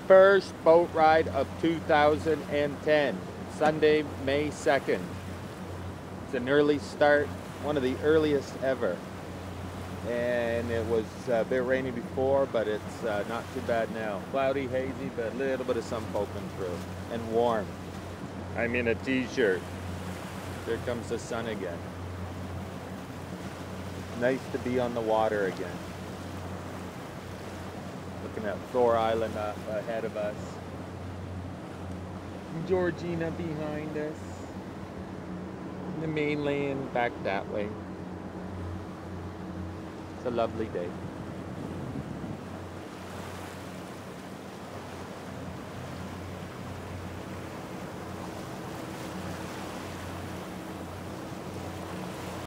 first boat ride of 2010, Sunday, May 2nd. It's an early start, one of the earliest ever. And it was a bit rainy before, but it's not too bad now. Cloudy, hazy, but a little bit of sun poking through. And warm. I'm in a t-shirt. Here comes the sun again. Nice to be on the water again. Looking at Thor Island up ahead of us. Georgina behind us. The mainland back that way. It's a lovely day.